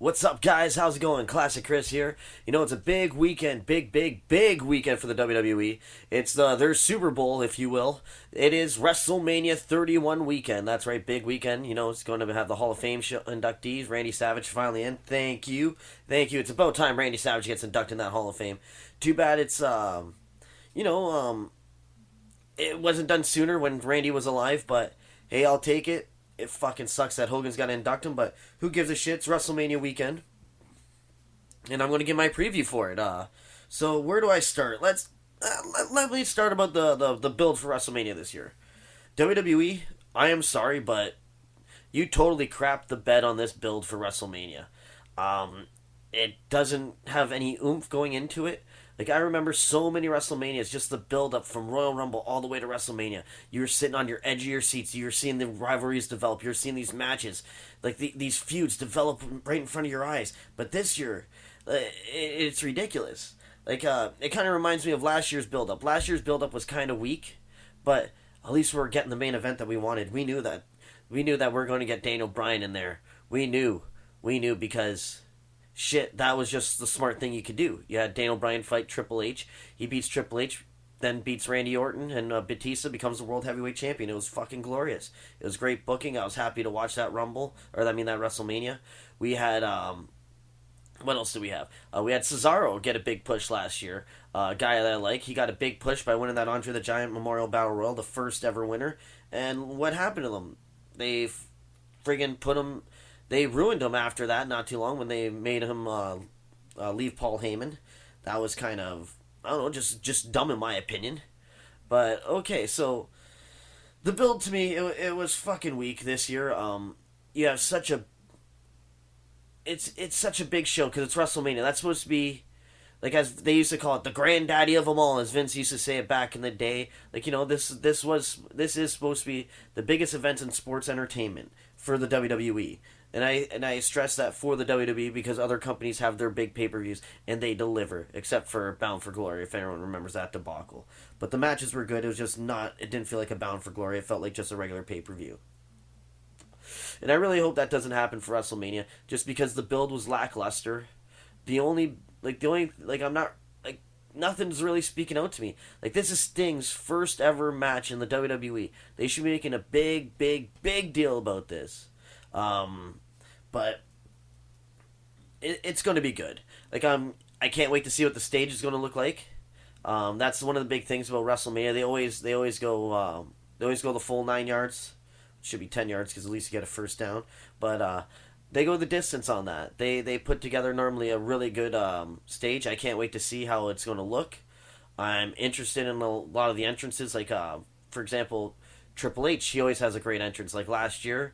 What's up, guys? How's it going? Classic Chris here. It's a big weekend, big weekend for the WWE. It's their Super Bowl, if you will. It is WrestleMania 31 weekend. That's right, big weekend. It's going to have the Hall of Fame inductees. Randy Savage finally in. Thank you. It's about time Randy Savage gets inducted in that Hall of Fame. Too bad it's it wasn't done sooner when Randy was alive, but hey, I'll take it. It fucking sucks that Hogan's got to induct him, but who gives a shit? It's WrestleMania weekend, and I'm going to give my preview for it. So where do I start? Let me start about the build for WrestleMania this year. WWE, I am sorry, but you totally crapped the bed on this build for WrestleMania. It doesn't have any oomph going into it. Like, I remember so many WrestleManias, just the build-up from Royal Rumble all the way to WrestleMania. You were sitting on your edge of your seats. You were seeing the rivalries develop. You were seeing these matches, like these feuds develop right in front of your eyes. But this year, it's ridiculous. Like, it kind of reminds me of last year's build-up. Last year's build-up was kind of weak, but at least we're getting the main event that we wanted. We knew that. We knew that we're going to get Daniel Bryan in there. We knew because... shit, that was just the smart thing you could do. You had Daniel Bryan fight Triple H. He beats Triple H, then beats Randy Orton, and Batista becomes the World Heavyweight Champion. It was fucking glorious. It was great booking. I was happy to watch that that WrestleMania. We had, what else did we have? We had Cesaro get a big push last year. A guy that I like. He got a big push by winning that Andre the Giant Memorial Battle Royal, the first ever winner. And what happened to them? They friggin' put him... They ruined him after that, not too long, when they made him leave Paul Heyman. That was kind of, I don't know, just dumb in my opinion. But, okay, so, the build to me, it was fucking weak this year. You have such a, it's such a big show, because it's WrestleMania. That's supposed to be, like, as they used to call it, the granddaddy of them all, as Vince used to say it back in the day. Like, this is supposed to be the biggest event in sports entertainment for the WWE. And I stress that for the WWE because other companies have their big pay-per-views and they deliver, except for Bound for Glory, if anyone remembers that debacle. But the matches were good. It was just not, it didn't feel like a Bound for Glory. It felt like just a regular pay-per-view. And I really hope that doesn't happen for WrestleMania, just because the build was lackluster. I'm not, like, nothing's really speaking out to me. Like, this is Sting's first ever match in the WWE. They should be making a big deal about this. But it's going to be good. Like, I can't wait to see what the stage is going to look like. That's one of the big things about WrestleMania. They always go the full 9 yards. It should be 10 yards because at least you get a first down. But they go the distance on that. They put together normally a really good stage. I can't wait to see how it's going to look. I'm interested in a lot of the entrances. Like, for example, Triple H. He always has a great entrance. Like last year.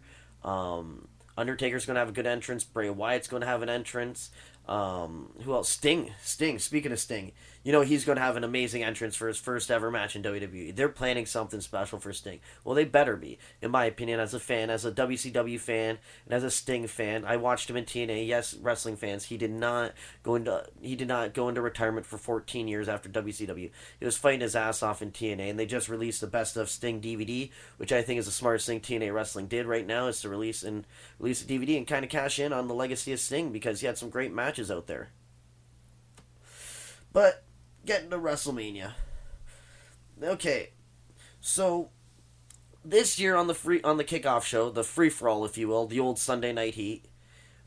Undertaker's going to have a good entrance. Bray Wyatt's going to have an entrance. Who else? Sting. Speaking of Sting, he's going to have an amazing entrance for his first ever match in WWE. They're planning something special for Sting. Well, they better be, in my opinion, as a fan, as a WCW fan, and as a Sting fan. I watched him in TNA. Yes, wrestling fans. He did not go into retirement for 14 years after WCW. He was fighting his ass off in TNA, and they just released the Best of Sting DVD, which I think is the smartest thing TNA Wrestling did right now, is to release a DVD and kind of cash in on the legacy of Sting, because he had some great matches out there. But getting to WrestleMania. Okay, so this year on the kickoff show, the free for all, if you will, the old Sunday Night Heat,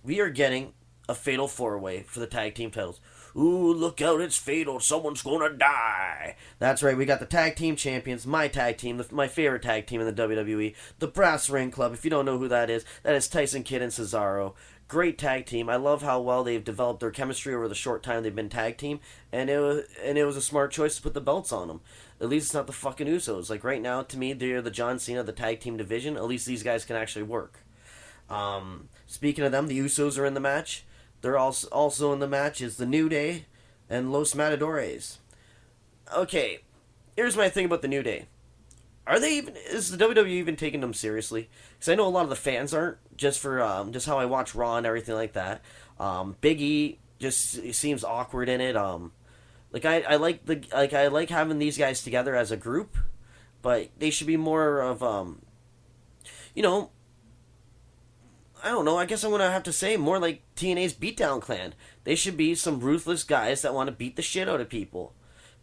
we are getting a fatal 4-way for the tag team titles. Ooh, look out, it's fatal, someone's gonna die. That's right, we got the tag team champions, my tag team, my favorite tag team in the WWE, the Brass Ring Club. If you don't know who that is Tyson Kidd and Cesaro. Great tag team. I love how well they've developed their chemistry over the short time they've been tag team, and it was a smart choice to put the belts on them. At least it's not the fucking Usos. Like, right now, to me, they're the John Cena of the tag team division. At least these guys can actually work. Speaking of them, the Usos are in the match. They're also in the match is the New Day and Los Matadores. Okay, here's my thing about the New Day. Is the WWE even taking them seriously? Because I know a lot of the fans aren't, just for just how I watch Raw and everything like that. Big E just seems awkward in it. I like having these guys together as a group, but they should be more of I I don't know. I guess I'm gonna have to say more like TNA's Beatdown Clan. They should be some ruthless guys that want to beat the shit out of people,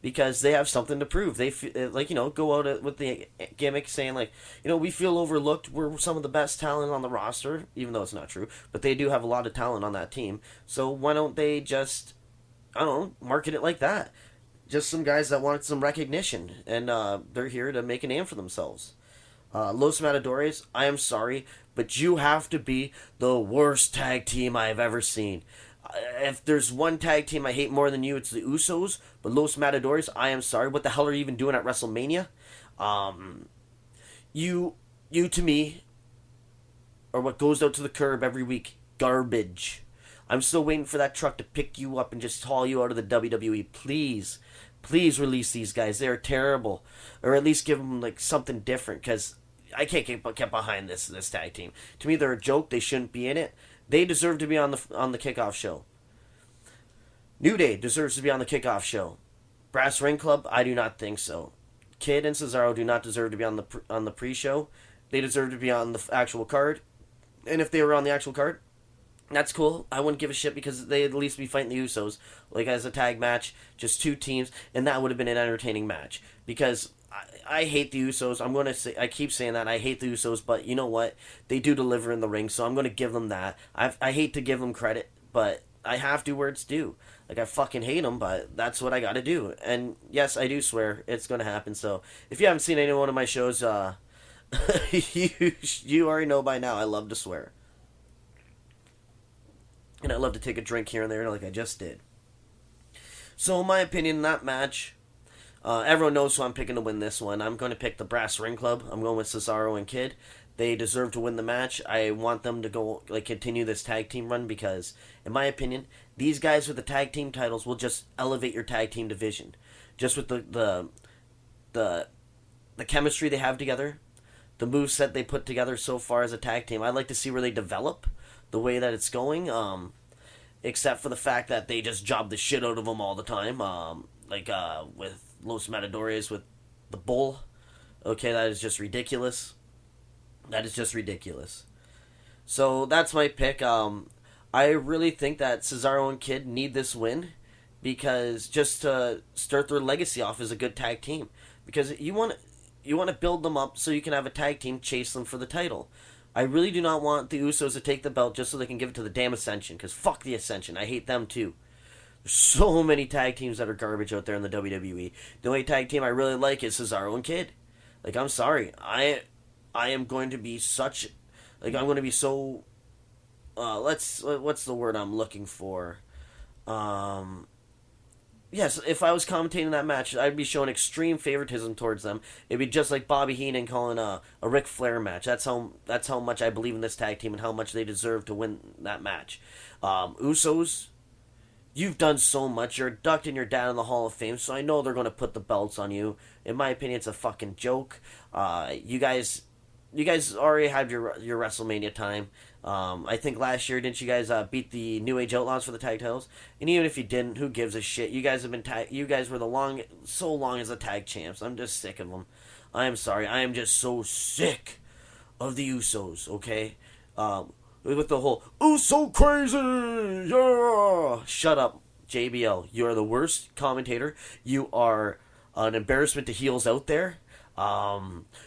because they have something to prove. They like, go out with the gimmick saying like, we feel overlooked. We're some of the best talent on the roster, even though it's not true. But they do have a lot of talent on that team. So why don't they just, I don't know, market it like that? Just some guys that wanted some recognition, and they're here to make a name for themselves. Los Matadores, I am sorry, but you have to be the worst tag team I have ever seen. If there's one tag team I hate more than you, it's the Usos. But Los Matadores, I am sorry. What the hell are you even doing at WrestleMania? You to me are what goes out to the curb every week. Garbage. I'm still waiting for that truck to pick you up and just haul you out of the WWE. Please, please release these guys. They're terrible, or at least give them like something different. Because I can't get behind this tag team. To me, they're a joke. They shouldn't be in it. They deserve to be on the kickoff show. New Day deserves to be on the kickoff show. Brass Ring Club, I do not think so. Kid and Cesaro do not deserve to be on the pre-show. They deserve to be on the actual card. And if they were on the actual card, that's cool. I wouldn't give a shit, because they'd at least be fighting the Usos, like as a tag match, just two teams, and that would have been an entertaining match. Because I hate the Usos. I keep saying that. I hate the Usos, but you know what? They do deliver in the ring, so I'm going to give them that. I hate to give them credit, but I have to where it's due. Like, I fucking hate them, but that's what I got to do. And yes, I do swear it's going to happen. So if you haven't seen any one of my shows, you already know by now I love to swear. And I love to take a drink here and there like I just did. So in my opinion, that match, everyone knows who I'm picking to win this one. I'm going to pick the Brass Ring Club. I'm going with Cesaro and Kid. They deserve to win the match. I want them to continue this tag team run, because, in my opinion, these guys with the tag team titles will just elevate your tag team division. Just with the chemistry they have together, the moveset they put together so far as a tag team. I'd like to see where they develop the way that it's going, except for the fact that they just job the shit out of them all the time, with Los Matadores, with the Bull. Okay, that is just ridiculous. That is just ridiculous. So that's my pick. I really think that Cesaro and Kid need this win, because just to start their legacy off as a good tag team. Because you want to build them up so you can have a tag team chase them for the title. I really do not want the Usos to take the belt just so they can give it to the damn Ascension, because fuck the Ascension. I hate them too. There's so many tag teams that are garbage out there in the WWE. The only tag team I really like is Cesaro and Kid. Like, I'm sorry. I am going to be such... Like, I'm going to be so... what's the word I'm looking for? Yes, if I was commentating that match, I'd be showing extreme favoritism towards them. It'd be just like Bobby Heenan calling a Ric Flair match. That's how much I believe in this tag team and how much they deserve to win that match. Usos, you've done so much. You're inducting your dad in the Hall of Fame, so I know they're going to put the belts on you. In my opinion, it's a fucking joke. You guys already had your WrestleMania time. I think last year, didn't you guys beat the New Age Outlaws for the tag titles? And even if you didn't, who gives a shit? You guys have been you guys were so long as the tag champs. I'm just sick of them. I am sorry. I am just so sick of the Usos. Okay, with the whole Uso crazy, yeah. Shut up, JBL. You are the worst commentator. You are an embarrassment to heels out there.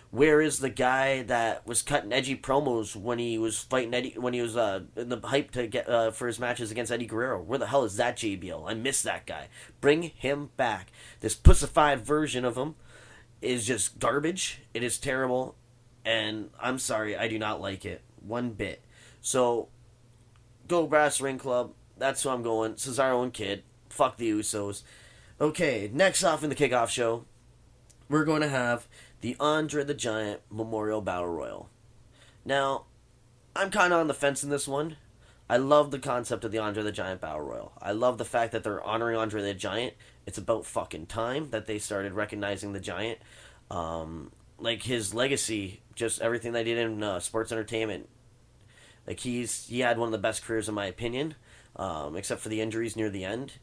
Where is the guy that was cutting edgy promos when he was fighting Eddie, when he was in the hype to get for his matches against Eddie Guerrero? Where the hell is that JBL? I miss that guy. Bring him back. This pussified version of him is just garbage. It is terrible, and I'm sorry, I do not like it one bit. So, go Brass Ring Club. That's who I'm going. Cesaro and Kid. Fuck the Usos. Okay, next off in the kickoff show, we're going to have the Andre the Giant Memorial Battle Royal. Now, I'm kind of on the fence in this one. I love the concept of the Andre the Giant Battle Royal. I love the fact that they're honoring Andre the Giant. It's about fucking time that they started recognizing the Giant. Like, his legacy, just everything they did in sports entertainment. Like, he had one of the best careers in my opinion, except for the injuries near the end.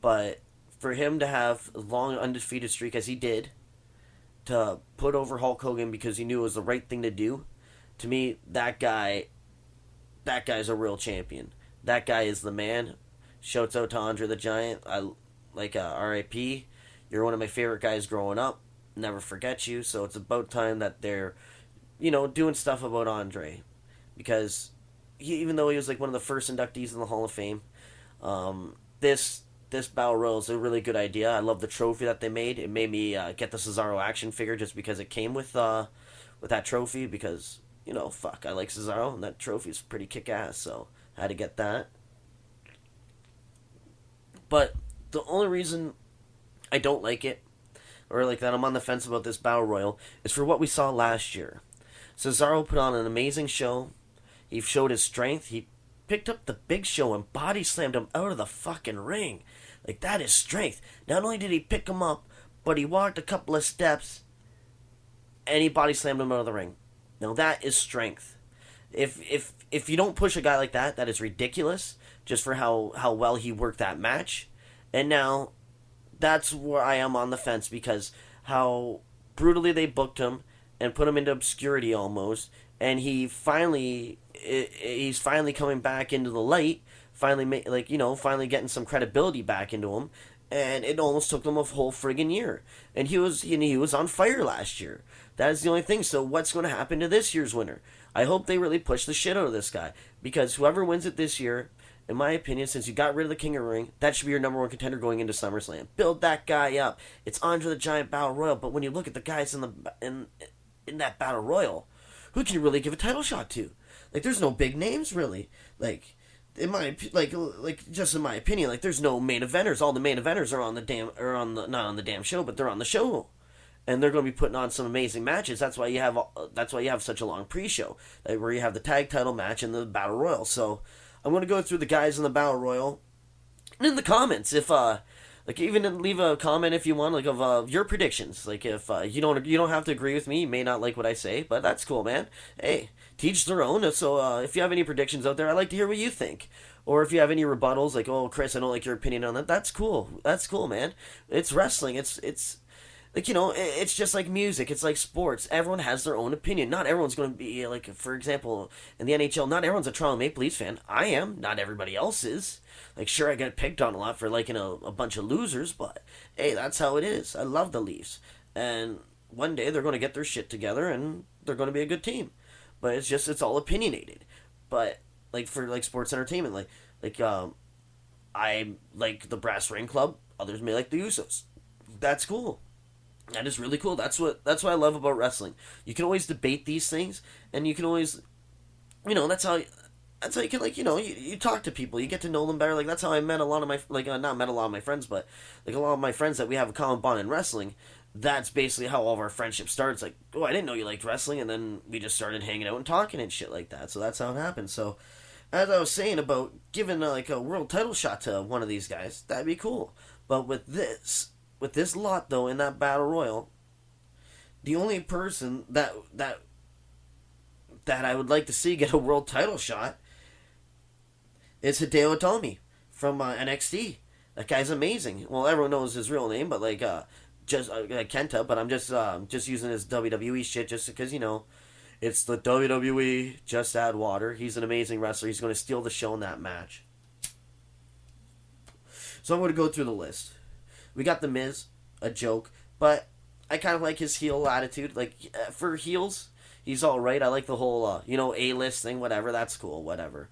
But for him to have a long undefeated streak as he did, to put over Hulk Hogan because he knew it was the right thing to do, to me, that guy that guy's a real champion. That guy is the man. Shouts out to Andre the Giant. I like R.I.P. You're one of my favorite guys growing up. Never forget you. So it's about time that they're, doing stuff about Andre, because even though he was like one of the first inductees in the Hall of Fame, this Battle Royal is a really good idea. I love the trophy that they made. It made me get the Cesaro action figure just because it came with that trophy, because fuck, I like Cesaro and that trophy's pretty kick ass. So I had to get that. But the only reason I don't like it, or like that I'm on the fence about this Battle Royal, is for what we saw last year. Cesaro put on an amazing show. He showed his strength. He picked up the Big Show and body slammed him out of the fucking ring. Like, that is strength. Not only did he pick him up, but he walked a couple of steps and he body slammed him out of the ring. Now that is strength. If you don't push a guy like that, that is ridiculous, just for how well he worked that match. And now that's where I am on the fence, because how brutally they booked him and put him into obscurity almost, and he's finally coming back into the light, finally getting some credibility back into him, and it almost took them a whole friggin' year. And he was on fire last year. That is the only thing. So what's going to happen to this year's winner? I hope they really push the shit out of this guy, because whoever wins it this year, in my opinion, since you got rid of the King of the Ring, that should be your number one contender going into SummerSlam. Build that guy up. It's Andre the Giant Battle Royal, but when you look at the guys in that Battle Royal, who can you really give a title shot to? Like, there's no big names really. Like, in my just in my opinion, like, there's no main eventers. All the main eventers are not on the damn show, but they're on the show, and they're going to be putting on some amazing matches. That's why you have such a long pre-show, where you have the tag title match and the Battle Royal. So I'm going to go through the guys in the Battle Royal, and in the comments, if even leave a comment if you want, like, of your predictions. Like, if you don't have to agree with me, you may not like what I say, but that's cool, man. Hey, teach their own. So if you have any predictions out there, I'd like to hear what you think. Or if you have any rebuttals, like, oh, Chris, I don't like your opinion on that, that's cool. That's cool, man. It's wrestling. It's like, it's just like music. It's like sports. Everyone has their own opinion. Not everyone's going to be, like, for example, in the NHL, not everyone's a Toronto Maple Leafs fan. I am. Not everybody else is. Like, sure, I get picked on a lot for liking a bunch of losers, but hey, that's how it is. I love the Leafs. And one day they're going to get their shit together and they're going to be a good team. But it's all opinionated. But, like, for, like, sports entertainment, I like the Brass Ring Club. Others may like the Usos. That's cool. That is really cool. That's what I love about wrestling. You can always debate these things, and you can always, that's how you can, like, you talk to people, you get to know them better. Like, that's how I met a lot of my, not met a lot of my friends, but, like, a lot of my friends that we have a common bond in wrestling. That's basically how all of our friendship starts. Like, oh, I didn't know you liked wrestling, and then we just started hanging out and talking and shit like that. So that's how it happened. So, as I was saying about giving, like, a world title shot to one of these guys, that'd be cool. But with this lot, though, in that Battle Royal, the only person that I would like to see get a world title shot is Hideo Itami from NXT. That guy's amazing. Well, everyone knows his real name, but just Kenta. But I'm just using his WWE shit just because it's the WWE. Just add water. He's an amazing wrestler. He's going to steal the show in that match. So I'm going to go through the list. We got The Miz, a joke, but I kind of like his heel attitude. Like, for heels, he's all right. I like the whole, A-list thing, whatever. That's cool, whatever.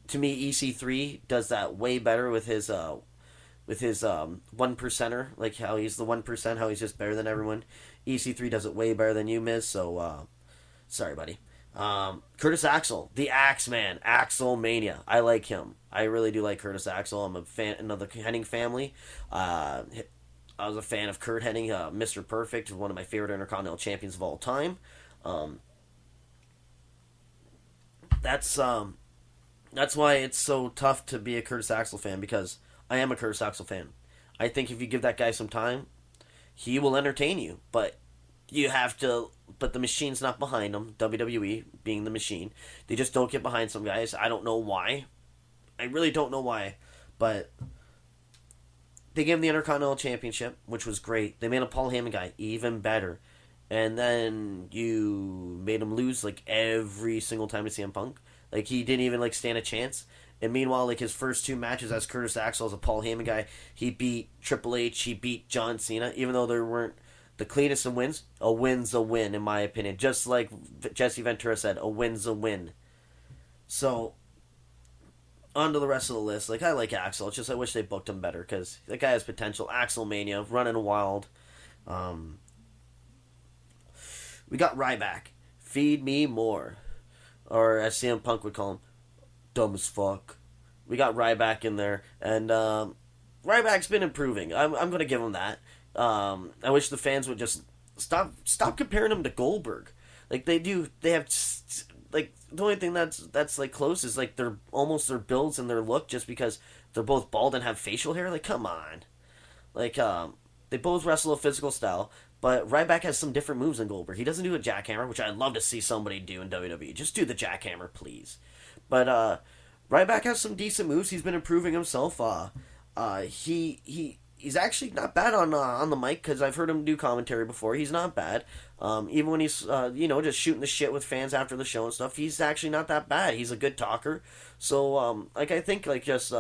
To me, EC3 does that way better with his one percenter. Like, how he's the 1%, how he's just better than everyone. EC3 does it way better than you, Miz, so, sorry, buddy. Curtis Axel, the Axeman, Axel Mania. I like him. I really do like Curtis Axel. I'm a fan of the Hennig family. I was a fan of Kurt Hennig, Mr. Perfect, one of my favorite Intercontinental champions of all time. That's why it's so tough to be a Curtis Axel fan, because I am a Curtis Axel fan. I think if you give that guy some time, he will entertain you, but the machine's not behind him. WWE being the machine, they just don't get behind some guys. I don't know why. I really don't know why, but they gave him the Intercontinental Championship, which was great. They made a Paul Heyman guy even better, and then you made him lose like every single time to CM Punk. Like, he didn't even, like, stand a chance. And meanwhile, like, his first two matches as Curtis Axel, as a Paul Heyman guy, he beat Triple H, he beat John Cena, even though there weren't the cleanest of wins. A win's a win, in my opinion. Just like Jesse Ventura said, a win's a win. So, on to the rest of the list. Like, I like Axel. It's just I wish they booked him better, because that guy has potential. Axel Mania, running wild. We got Ryback. Feed me more. Or, as CM Punk would call him, dumb as fuck. We got Ryback in there, and Ryback's been improving. I'm going to give him that. I wish the fans would just stop comparing him to Goldberg. Like, they have, like, the only thing that's like close is like their builds and their look, just because they're both bald and have facial hair. Like, come on. Like, they both wrestle a physical style, but Ryback has some different moves than Goldberg. He doesn't do a jackhammer, which I'd love to see somebody do in WWE. Just do the jackhammer, please. But Ryback has some decent moves. He's been improving himself. He's actually not bad on the mic, because I've heard him do commentary before. He's not bad. Even when he's just shooting the shit with fans after the show and stuff, he's actually not that bad. He's a good talker. So I think just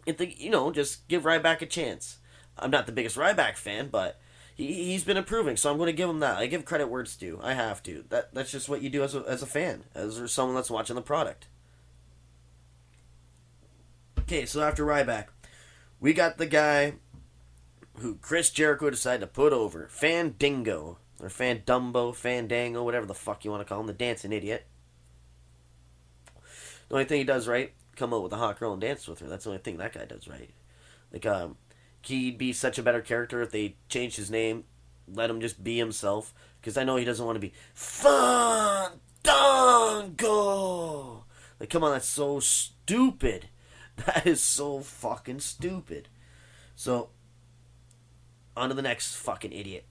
just give Ryback a chance. I'm not the biggest Ryback fan, but he's been improving, so I'm going to give him that. I give credit where it's due. I have to. That's just what you do as a fan, as someone that's watching the product. Okay, so after Ryback, we got the guy who Chris Jericho decided to put over, Fandingo, or Fandumbo, Fandango, whatever the fuck you want to call him, the dancing idiot. The only thing he does right, come out with a hot girl and dance with her. That's the only thing that guy does right. Like, he'd be such a better character if they changed his name, let him just be himself, because I know he doesn't want to be Fandango. Like, come on, that's so stupid. That is so fucking stupid. So, on to the next fucking idiot.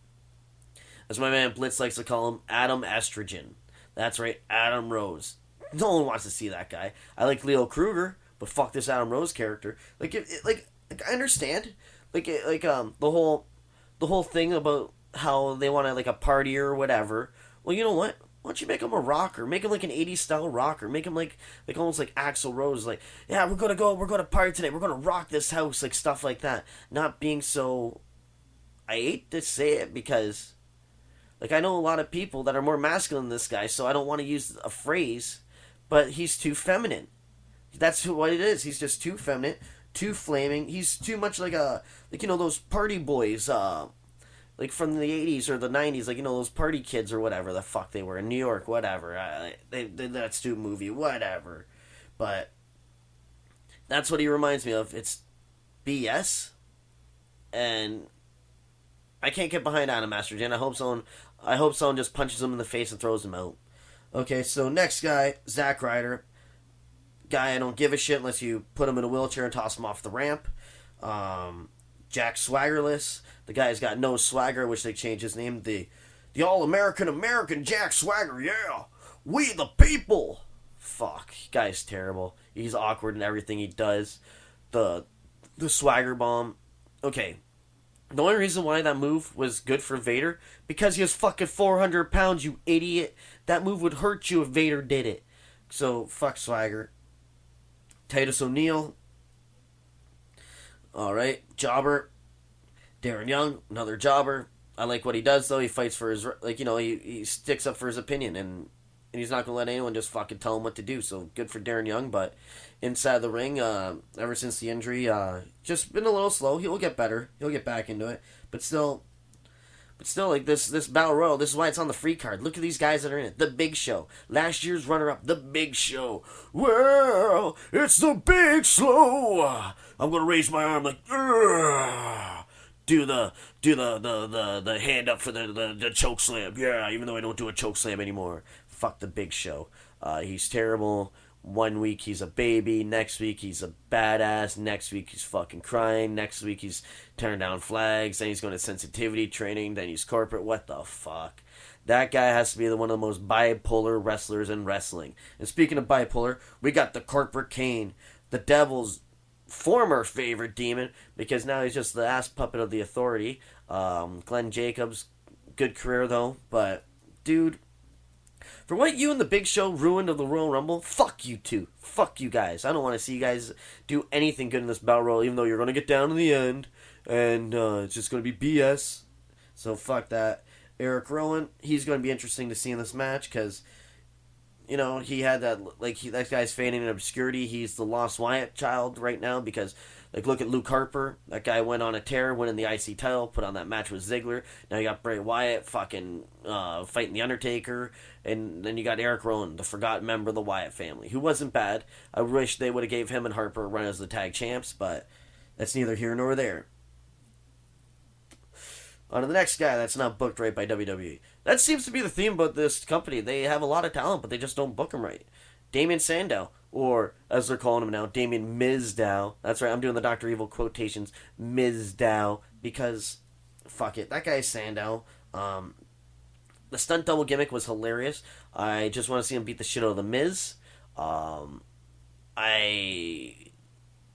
As my man Blitz likes to call him, Adam Estrogen. That's right, Adam Rose. No one wants to see that guy. I like Leo Kruger, but fuck this Adam Rose character. Like, I understand. The whole thing about how they want to, like, a party or whatever. Well, you know what? Why don't you make him a rocker? Make him like an 80s style rocker. Make him like almost like Axl Rose. Like, yeah, we're gonna party today. We're gonna rock this house. Like, stuff like that. Not being so, I hate to say it, because, like, I know a lot of people that are more masculine than this guy, so I don't want to use a phrase, but he's too feminine. That's what it is. He's just too feminine, too flaming. He's too much like those party boys, like from the 80s or the 90s, like, those party kids or whatever the fuck they were in New York, whatever. That stupid movie, whatever. But that's what he reminds me of. It's BS, and I can't get behind Adam Estrogen. I hope someone just punches him in the face and throws him out. Okay, so next guy, Zack Ryder. Guy I don't give a shit unless you put him in a wheelchair and toss him off the ramp. Jack Swaggerless. The guy's got no swagger. I wish they changed his name. The All-American Jack Swagger, yeah! We the people! Fuck, guy's terrible. He's awkward in everything he does. The swagger bomb. Okay, the only reason why that move was good for Vader, because he was fucking 400 pounds, you idiot. That move would hurt you if Vader did it. So, fuck Swagger. Titus O'Neil. Alright, Jobber. Darren Young, another jobber. I like what he does, though. He fights for his, he sticks up for his opinion, and he's not going to let anyone just fucking tell him what to do. So, good for Darren Young, but inside the ring, ever since the injury, just been a little slow. He'll get better. He'll get back into it. But still, like, this Battle Royal, this is why it's on the free card. Look at these guys that are in it. The Big Show. Last year's runner-up, The Big Show. Well, it's The Big Show. I'm going to raise my arm like, Urgh. Do the hand up for the choke slam. Yeah, even though I don't do a choke slam anymore. Fuck The Big Show. He's terrible. 1 week he's a baby. Next week he's a badass. Next week he's fucking crying. Next week he's tearing down flags. Then he's going to sensitivity training. Then he's corporate. What the fuck? That guy has to be one of the most bipolar wrestlers in wrestling. And speaking of bipolar, we got the Corporate Kane, the Devil's former favorite demon, because now he's just the ass puppet of the Authority. Glenn Jacobs, good career though, but dude, For what you and the Big Show ruined of the Royal Rumble, fuck you two. Fuck you guys. I don't want to see you guys do anything good in this Battle Royal, even though you're going to get down in the end, and it's just going to be BS. So fuck that. Eric Rowan, he's going to be interesting to see in this match, because, you know, he had that, like, that guy's fading in obscurity. He's the lost Wyatt child right now, because, like, look at Luke Harper. That guy went on a tear, winning the IC title, put on that match with Ziggler. Now you got Bray Wyatt fucking fighting the Undertaker, and then you got Eric Rowan, the forgotten member of the Wyatt family, who wasn't bad. I wish they would have gave him and Harper a run as the tag champs, but that's neither here nor there. On to the next guy that's not booked right by WWE. That seems to be the theme about this company. They have a lot of talent, but they just don't book them right. Damien Sandow, or as they're calling him now, Damien Mizdow. That's right, I'm doing the Dr. Evil quotations, Mizdow, because fuck it, that guy is Sandow. The stunt double gimmick was hilarious. I just want to see him beat the shit out of the Miz. I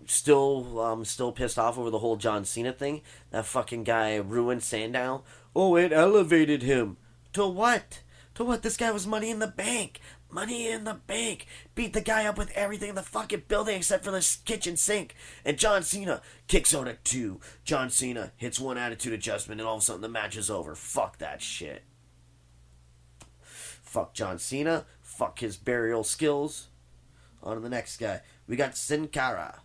still pissed off over the whole John Cena thing. That fucking guy ruined Sandow. Oh, it elevated him. To what? To what? This guy was Money in the Bank. Money in the Bank. Beat the guy up with everything in the fucking building except for the kitchen sink. And John Cena kicks out at 2. John Cena hits one attitude adjustment and all of a sudden the match is over. Fuck that shit. Fuck John Cena. Fuck his burial skills. On to the next guy. We got Sin Cara.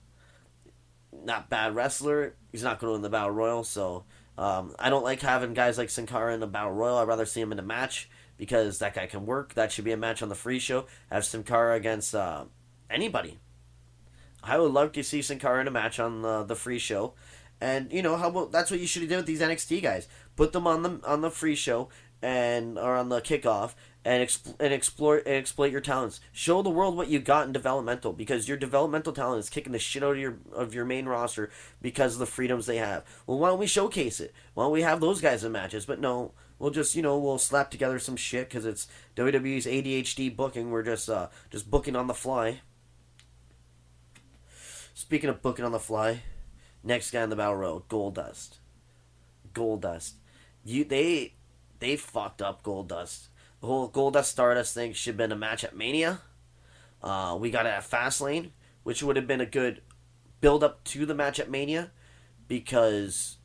Not bad wrestler. He's not going to win the Battle Royal, so I don't like having guys like Sin Cara in the Battle Royal. I'd rather see him in a match because that guy can work. That should be a match on the free show. Have Sin Cara against anybody. I would love to see Sin Cara in a match on the free show. And you know how about that's what you should have done with these NXT guys. Put them on the free show or on the kickoff and exploit your talents. Show the world what you got in developmental, because your developmental talent is kicking the shit out of your main roster because of the freedoms they have. Well, why don't we showcase it? Why don't we have those guys in matches? But no, we'll just we'll slap together some shit because it's WWE's ADHD booking. We're just booking on the fly. Speaking of booking on the fly, next guy in the Battle Royal, Goldust. They fucked up Goldust. The whole Goldust Stardust thing should have been a match at Mania. We got it at Fastlane, which would have been a good build up to the match at Mania, because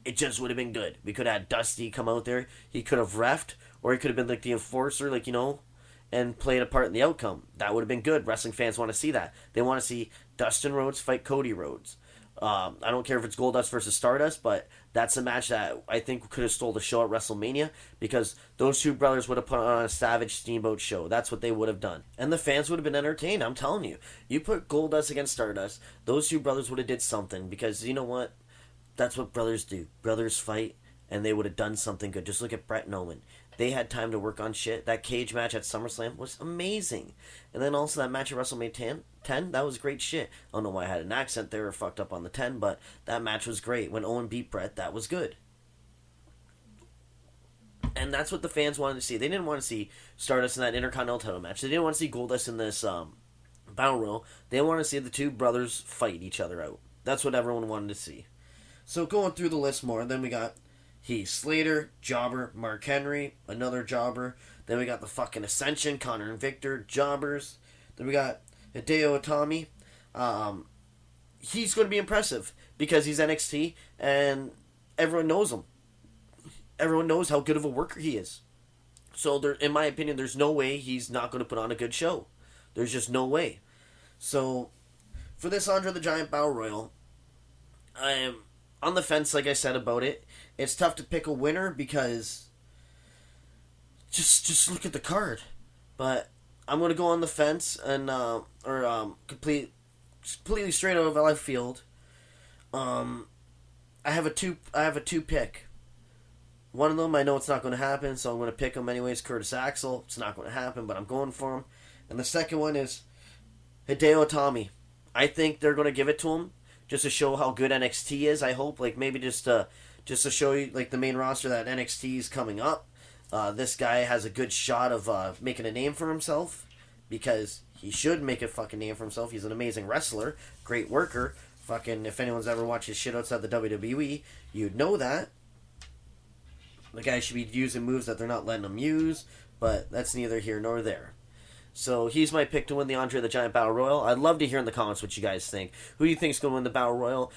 it just would have been good. We could have had Dusty come out there. He could have reffed, or he could have been like the enforcer, and played a part in the outcome. That would have been good. Wrestling fans want to see that. They want to see Dustin Rhodes fight Cody Rhodes. I don't care if it's Goldust versus Stardust, but that's a match that I think could have stole the show at WrestleMania, because those two brothers would have put on a Savage Steamboat show. That's what they would have done. And the fans would have been entertained, I'm telling you. You put Goldust against Stardust, those two brothers would have did something, because you know what? That's what brothers do. Brothers fight, and they would have done something good. Just look at Brett and Owen. They had time to work on shit. That cage match at SummerSlam was amazing. And then also that match at WrestleMania 10, that was great shit. I don't know why I had an accent there or fucked up on the 10, but that match was great. When Owen beat Brett, that was good. And that's what the fans wanted to see. They didn't want to see Stardust in that Intercontinental title match. They didn't want to see Goldust in this Battle Royal. They wanted to see the two brothers fight each other out. That's what everyone wanted to see. So going through the list more, then we got Heath Slater, jobber. Mark Henry, another jobber. Then we got the fucking Ascension, Connor and Victor, jobbers. Then we got Hideo Itami. He's going to be impressive because he's NXT and everyone knows him. Everyone knows how good of a worker he is. So, in my opinion, there's no way he's not going to put on a good show. There's just no way. So, for this Andre the Giant Battle Royal, I am on the fence, like I said, about it. It's tough to pick a winner because just look at the card. But I'm going to go on the fence and completely straight out of left field. I have a two pick. One of them I know it's not going to happen, so I'm going to pick him anyways. Curtis Axel. It's not going to happen, but I'm going for him. And the second one is Hideo Itami. I think they're going to give it to him just to show how good NXT is. I hope, maybe just to show you the main roster that NXT is coming up. This guy has a good shot of making a name for himself, because he should make a fucking name for himself. He's an amazing wrestler, great worker. Fucking, if anyone's ever watched his shit outside the WWE, you'd know that. The guy should be using moves that they're not letting him use, but that's neither here nor there. So he's my pick to win the Andre the Giant Battle Royal. I'd love to hear in the comments what you guys think. Who do you think is going to win the Battle Royal?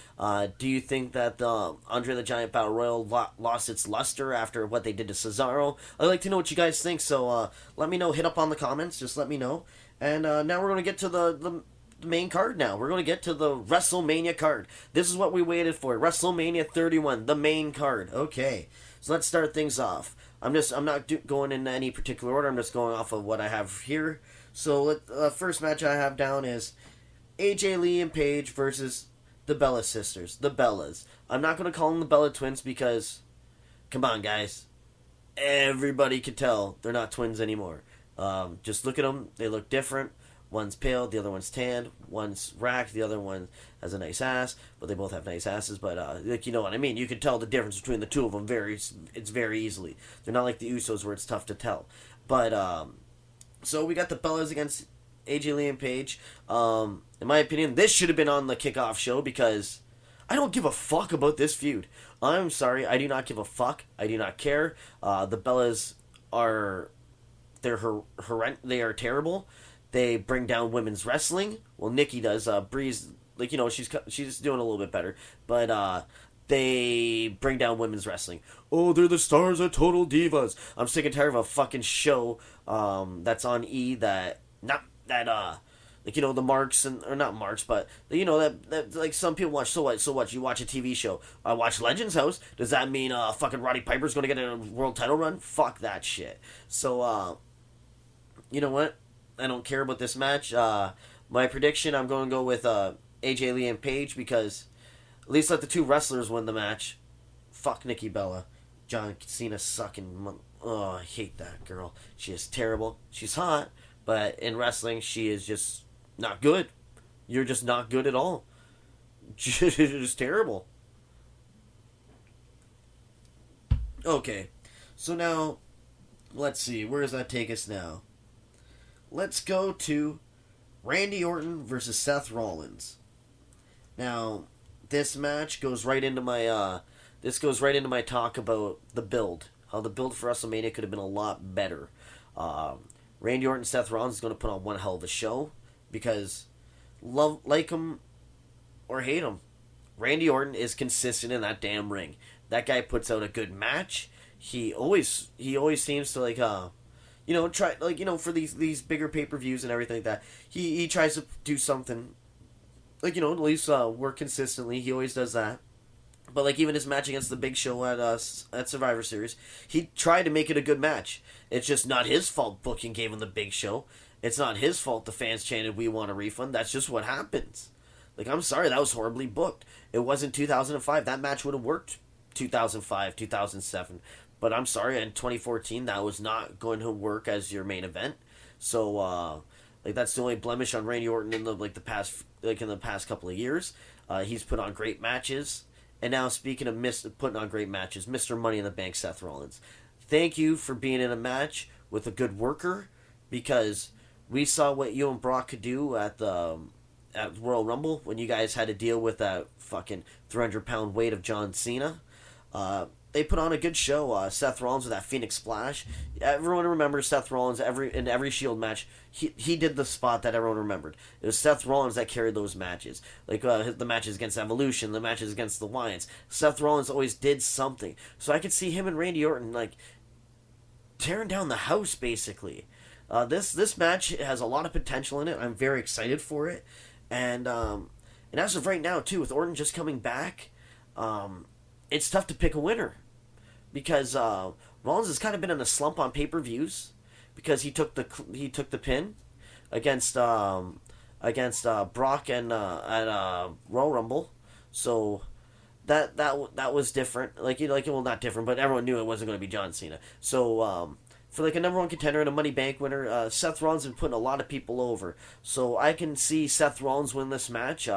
Do you think that the Andre the Giant Battle Royal lost its luster after what they did to Cesaro? I'd like to know what you guys think, so let me know. Hit up on the comments. Just let me know. And now we're going to get to the main card now. We're going to get to the WrestleMania card. This is what we waited for. WrestleMania 31, the main card. Okay, so let's start things off. I'm not going in any particular order. I'm just going off of what I have here. So the first match I have down is AJ Lee and Paige versus the Bella sisters, the Bellas. I'm not going to call them the Bella twins because, come on, guys, everybody could tell they're not twins anymore. Just look at them; they look different. One's pale, the other one's tanned. One's racked, the other one has a nice ass. But they both have nice asses. But like, you know what I mean. You can tell the difference between the two of them very easily. They're not like the Usos where it's tough to tell. But so we got the Bellas against AJ Lee and Paige. In my opinion, this should have been on the kickoff show because I don't give a fuck about this feud. I'm sorry, I do not give a fuck. I do not care. The Bellas are they are terrible. They bring down women's wrestling. Well, Nikki does. Bree's, like, you know, she's doing a little bit better. But they bring down women's wrestling. Oh, they're the stars of Total Divas. I'm sick and tired of a fucking show that's on E that like, you know, the marks or not marks, but you know that like some people watch. So what? You watch a TV show. I watch Legends House. Does that mean fucking Roddy Piper's going to get a world title run? Fuck that shit. So you know what? I don't care about this match. My prediction, I'm going to go with AJ Lee and Paige because at least let the two wrestlers win the match. Fuck Nikki Bella. John Cena sucking. Oh, I hate that girl. She is terrible. She's hot, but in wrestling, she is just not good. You're just not good at all. She's just terrible. Okay, so now, let's see. Where does that take us now? Let's go to Randy Orton versus Seth Rollins. Now, this match goes right into my talk about the build. How the build for WrestleMania could have been a lot better. Randy Orton and Seth Rollins is going to put on one hell of a show because like him or hate him, Randy Orton is consistent in that damn ring. That guy puts out a good match. He always seems to you know, try, like, you know, for these bigger pay-per-views and everything like that, he tries to do something, like, you know, at least work consistently. He always does that. But, like, even his match against the Big Show at Survivor Series, he tried to make it a good match. It's just not his fault booking gave him the Big Show. It's not his fault the fans chanted, "We want a refund." That's just what happens. Like, I'm sorry, that was horribly booked. It wasn't 2005. That match would have worked 2005, 2007. But I'm sorry, in 2014, that was not going to work as your main event. So, like, that's the only blemish on Randy Orton in the past couple of years. He's put on great matches. And now, speaking of putting on great matches, Mr. Money in the Bank, Seth Rollins. Thank you for being in a match with a good worker, because we saw what you and Brock could do at Royal Rumble when you guys had to deal with that fucking 300-pound weight of John Cena. They put on a good show. Seth Rollins with that Phoenix Splash. Everyone remembers Seth Rollins in every Shield match. He did the spot that everyone remembered. It was Seth Rollins that carried those matches. Like the matches against Evolution, the matches against the Wyatts. Seth Rollins always did something. So I could see him and Randy Orton like tearing down the house, basically. This match has a lot of potential in it. I'm very excited for it. And as of right now, too, with Orton just coming back, it's tough to pick a winner. Because Rollins has kind of been in a slump on pay-per-views because he took the pin against Brock and at Royal Rumble, so that was different. Well, not different, but everyone knew it wasn't going to be John Cena. So for like a number one contender and a Money Bank winner, Seth Rollins has been putting a lot of people over. So I can see Seth Rollins win this match.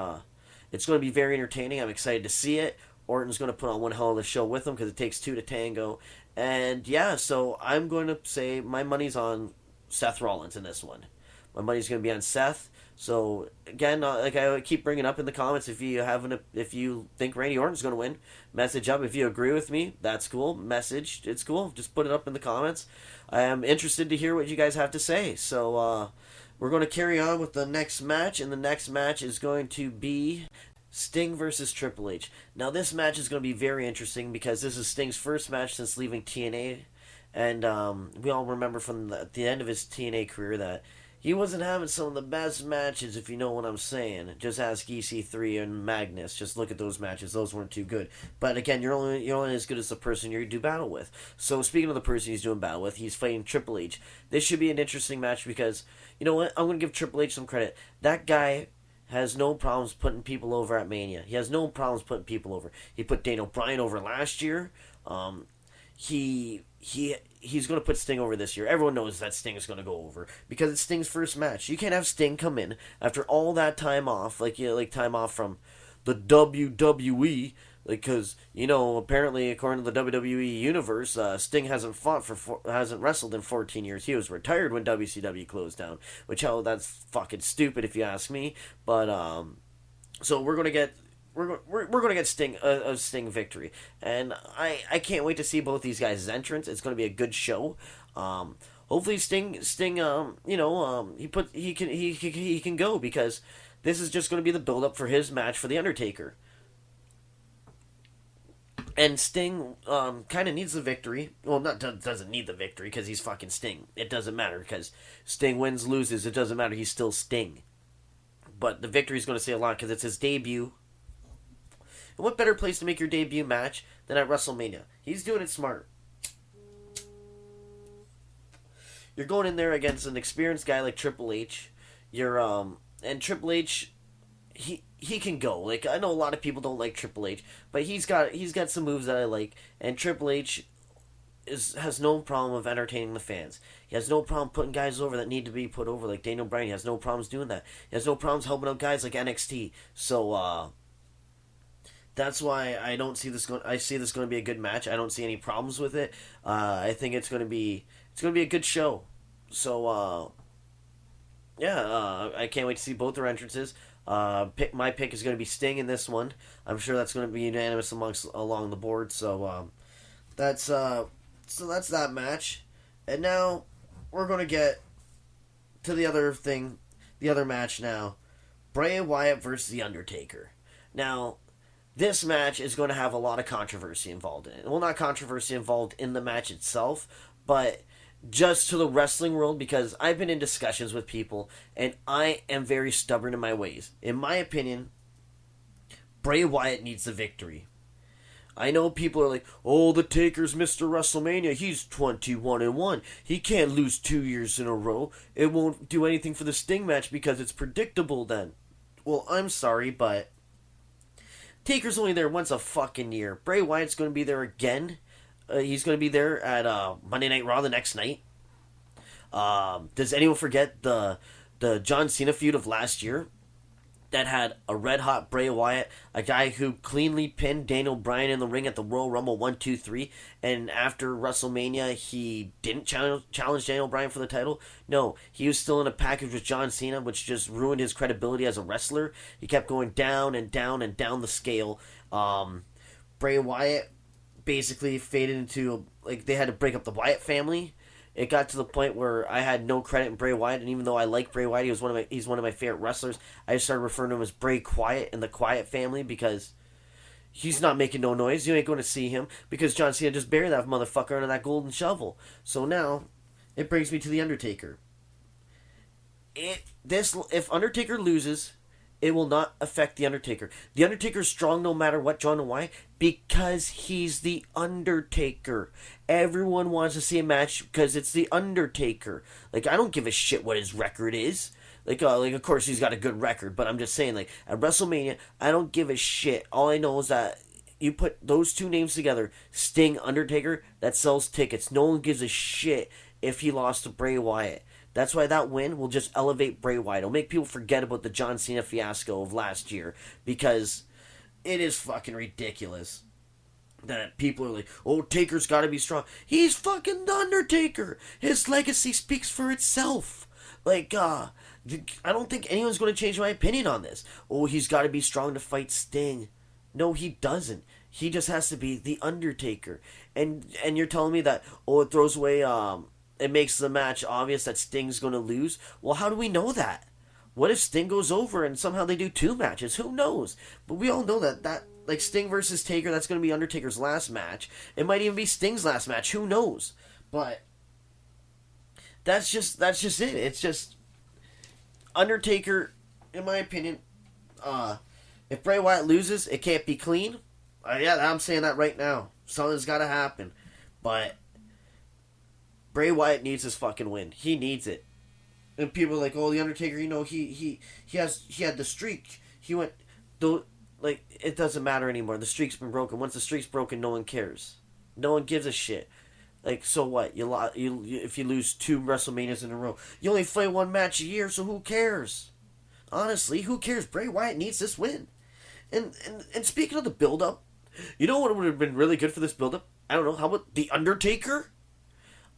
It's going to be very entertaining. I'm excited to see it. Orton's going to put on one hell of a show with him because it takes two to tango. And yeah, so I'm going to say my money's on Seth Rollins in this one. My money's going to be on Seth. So again, like I keep bringing up in the comments, if you think Randy Orton's going to win, message up. If you agree with me, that's cool. Message, it's cool. Just put it up in the comments. I am interested to hear what you guys have to say. So we're going to carry on with the next match, and the next match is going to be Sting versus Triple H. Now this match is going to be very interesting because this is Sting's first match since leaving TNA, and we all remember from the end of his TNA career that he wasn't having some of the best matches, if you know what I'm saying. Just ask EC3 and Magnus. Just look at those matches. Those weren't too good. But again, you're only as good as the person you do battle with. So speaking of the person he's doing battle with, he's fighting Triple H. This should be an interesting match because, you know what? I'm going to give Triple H some credit. That guy has no problems putting people over at Mania. He has no problems putting people over. He put Daniel Bryan over last year. He's going to put Sting over this year. Everyone knows that Sting is going to go over because it's Sting's first match. You can't have Sting come in after all that time off, like time off from the WWE, because apparently according to the WWE universe, Sting hasn't hasn't wrestled in 14 years. He was retired when WCW closed down, which that's fucking stupid if you ask me. But so we're gonna get. We're going to get Sting a Sting victory, and I can't wait to see both these guys' entrance. It's going to be a good show. Hopefully Sting he can go, because this is just going to be the build up for his match for the Undertaker. And Sting kind of needs the victory. Well, doesn't need the victory because he's fucking Sting. It doesn't matter because Sting wins, loses. It doesn't matter. He's still Sting. But the victory is going to say a lot because it's his debut. And what better place to make your debut match than at WrestleMania? He's doing it smart. You're going in there against an experienced guy like Triple H. And Triple H, he can go. Like, I know a lot of people don't like Triple H, but he's got some moves that I like. And Triple H has no problem of entertaining the fans. He has no problem putting guys over that need to be put over, like Daniel Bryan. He has no problems doing that. He has no problems helping out guys like NXT. So, that's why I see this going to be a good match. I don't see any problems with it. I think it's going to be a good show. So I can't wait to see both their entrances. My pick is going to be Sting in this one. I'm sure that's going to be unanimous along the board. So that's that match. And now we're going to get to the other match now. Bray Wyatt versus The Undertaker. Now, this match is going to have a lot of controversy involved in it. Well, not controversy involved in the match itself, but just to the wrestling world, because I've been in discussions with people, and I am very stubborn in my ways. In my opinion, Bray Wyatt needs the victory. I know people are like, oh, the Taker's Mr. WrestleMania. He's 21-1. He can't lose 2 years in a row. It won't do anything for the Sting match because it's predictable then. Well, I'm sorry, but Taker's only there once a fucking year. Bray Wyatt's going to be there again. He's going to be there at Monday Night Raw the next night. Does anyone forget the John Cena feud of last year that had a red-hot Bray Wyatt, a guy who cleanly pinned Daniel Bryan in the ring at the Royal Rumble 1, 2, 3, and after WrestleMania, he didn't challenge Daniel Bryan for the title? No, he was still in a package with John Cena, which just ruined his credibility as a wrestler. He kept going down and down and down the scale. Bray Wyatt basically faded into, like, they had to break up the Wyatt family. It got to the point where I had no credit in Bray Wyatt, and even though I like Bray Wyatt, he's one of my favorite wrestlers, I just started referring to him as Bray Quiet in the Quiet family because he's not making no noise. You ain't going to see him because John Cena just buried that motherfucker under that golden shovel. So now, it brings me to The Undertaker. If Undertaker loses, it will not affect The Undertaker. The Undertaker's strong no matter what. John, and why? Because he's The Undertaker. Everyone wants to see a match because it's The Undertaker. Like, I don't give a shit what his record is. Like, of course he's got a good record, but I'm just saying, like, at WrestleMania, I don't give a shit. All I know is that you put those two names together, Sting, Undertaker, that sells tickets. No one gives a shit if he lost to Bray Wyatt. That's why that win will just elevate Bray Wyatt. It'll make people forget about the John Cena fiasco of last year, because it is fucking ridiculous that people are like, oh, Taker's gotta be strong. He's fucking The Undertaker. His legacy speaks for itself. Like, I don't think anyone's going to change my opinion on this. Oh, he's got to be strong to fight Sting. No, he doesn't. He just has to be the Undertaker. And you're telling me that, oh, it throws away, it makes the match obvious that Sting's going to lose? Well, how do we know that? What if Sting goes over and somehow they do 2 matches? Who knows? But we all know that like Sting versus Taker, that's going to be Undertaker's last match. It might even be Sting's last match. Who knows? But that's just it. It's just Undertaker, in my opinion. If Bray Wyatt loses, it can't be clean. Yeah, I'm saying that right now. Something's got to happen. But Bray Wyatt needs his fucking win. He needs it. And people are like, oh, the Undertaker, he had the streak. He went, like, it doesn't matter anymore. The streak's been broken. Once the streak's broken, no one cares. No one gives a shit. Like, so what? If you lose 2 WrestleManias in a row, you only fight 1 match a year, so who cares? Honestly, who cares? Bray Wyatt needs this win. And speaking of the build-up, you know what would have been really good for this build-up? I don't know. How about The Undertaker?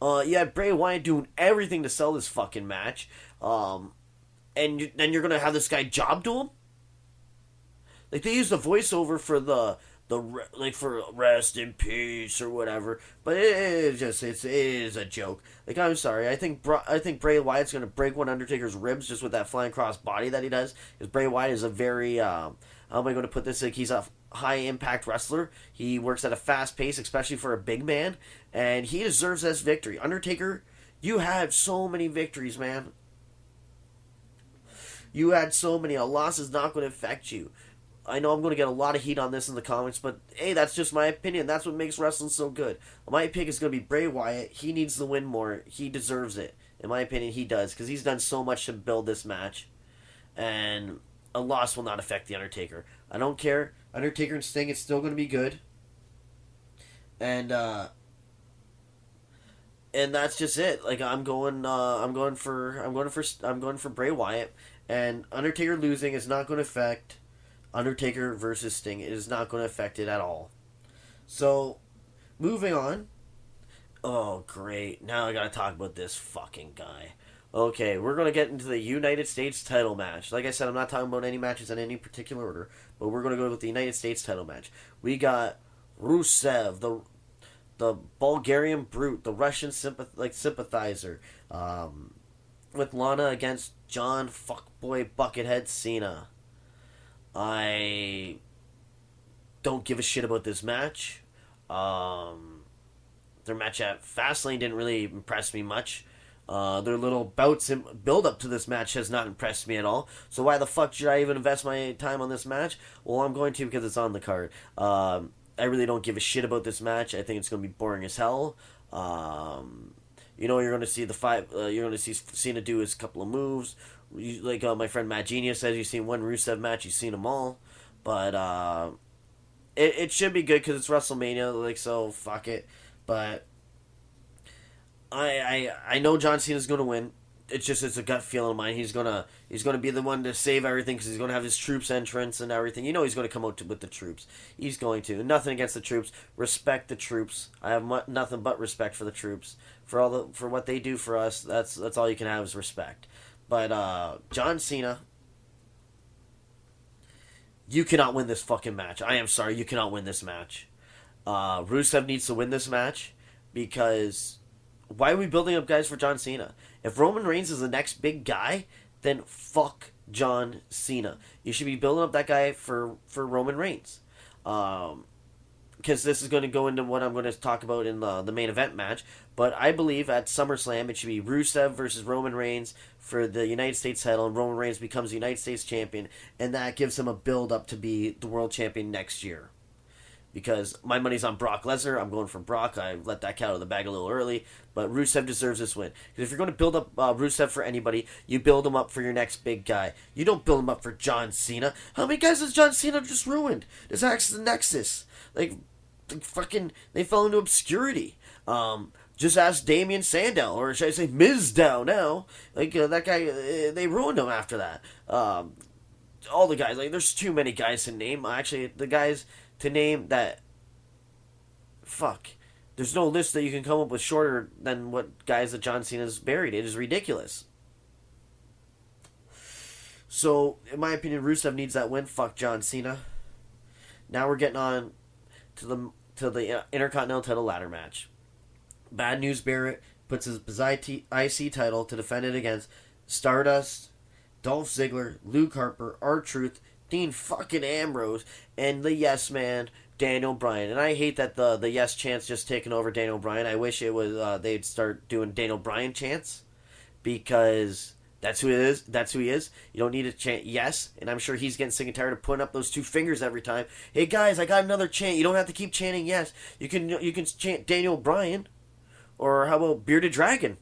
You had Bray Wyatt doing everything to sell this fucking match. And then you're going to have this guy job to him? Like, they used the voiceover for like, for rest in peace or whatever. But it is a joke. Like, I'm sorry. I think Bray Wyatt's going to break one Undertaker's ribs just with that flying cross body that he does. Because Bray Wyatt is a very, how am I going to put this? Like, he's a high impact wrestler. He works at a fast pace, especially for a big man. And he deserves this victory. Undertaker, you had so many victories, man. You had so many. A loss is not going to affect you. I know I'm going to get a lot of heat on this in the comments, but hey, that's just my opinion. That's what makes wrestling so good. My pick is going to be Bray Wyatt. He needs the win more. He deserves it. In my opinion, he does, because he's done so much to build this match. And a loss will not affect The Undertaker. I don't care. Undertaker and Sting, it's still going to be good. And that's just it. Like, I'm going for Bray Wyatt, and Undertaker losing is not going to affect Undertaker versus Sting. It is not going to affect it at all. So, moving on. Oh, great. Now I gotta talk about this fucking guy. Okay, we're going to get into the United States title match. Like I said, I'm not talking about any matches in any particular order, but we're going to go with the United States title match. We got Rusev, the Bulgarian brute, the Russian sympathizer, with Lana against John Fuckboy Buckethead Cena. I don't give a shit about this match. Their match at Fastlane didn't really impress me much. Their little bouts and build up to this match has not impressed me at all. So why the fuck should I even invest my time on this match? Well, I'm going to because it's on the card. I really don't give a shit about this match. I think it's going to be boring as hell. You're going to see you're going to see Cena do his couple of moves. Like my friend Matt Genius says, you've seen one Rusev match, you've seen them all. But it should be good because it's WrestleMania. Like, so fuck it. But I know John Cena's going to win. It's a gut feeling of mine. He's gonna be the one to save everything because he's gonna have his troops entrance and everything. You know he's gonna come out with the troops. He's going to. Nothing against the troops. Respect the troops. I have nothing but respect for the troops for what they do for us. That's all you can have is respect. But John Cena, you cannot win this fucking match. I am sorry, you cannot win this match. Rusev needs to win this match because why are we building up guys for John Cena? If Roman Reigns is the next big guy, then fuck John Cena. You should be building up that guy for Roman Reigns. Because this is going to go into what I'm going to talk about in the main event match. But I believe at SummerSlam it should be Rusev versus Roman Reigns for the United States title, and Roman Reigns becomes the United States champion, and that gives him a build up to be the world champion next year. Because my money's on Brock Lesnar. I'm going for Brock. I let that cat out of the bag a little early. But Rusev deserves this win. Because if you're going to build up Rusev for anybody, you build him up for your next big guy. You don't build him up for John Cena. How many guys has John Cena just ruined? This acts as the Nexus. Like, fucking, they fell into obscurity. Just ask Damien Sandow, or should I say Mizdow now. Like, that guy, they ruined him after that. All the guys, like, there's too many guys to name. Actually, the guys to name that, fuck, there's no list that you can come up with shorter than what guys that John Cena's buried. It is ridiculous. So, in my opinion, Rusev needs that win. Fuck John Cena. Now we're getting on to the Intercontinental title ladder match. Bad News Barrett puts his IC title to defend it against Stardust, Dolph Ziggler, Luke Harper, R-Truth, Dean fucking Ambrose, and the Yes Man, Daniel Bryan. And I hate that the Yes chant's just taking over Daniel Bryan. I wish it was they'd start doing Daniel Bryan chants, because that's who it is. That's who he is. You don't need to chant yes, and I'm sure he's getting sick and tired of putting up those two fingers every time. Hey guys, I got another chant. You don't have to keep chanting yes. You can chant Daniel Bryan, or how about Bearded Dragon?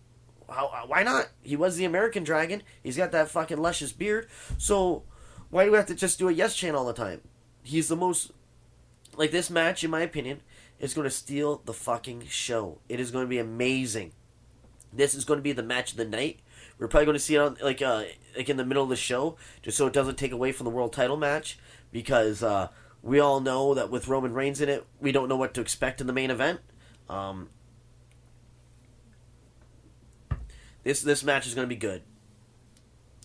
Why not? He was the American Dragon. He's got that fucking luscious beard. So why do we have to just do a yes chant all the time? He's the most, like, this match, in my opinion, is going to steal the fucking show. It is going to be amazing. This is going to be the match of the night. We're probably going to see it on like in the middle of the show, just so it doesn't take away from the world title match, because we all know that with Roman Reigns in it, we don't know what to expect in the main event. This match is going to be good.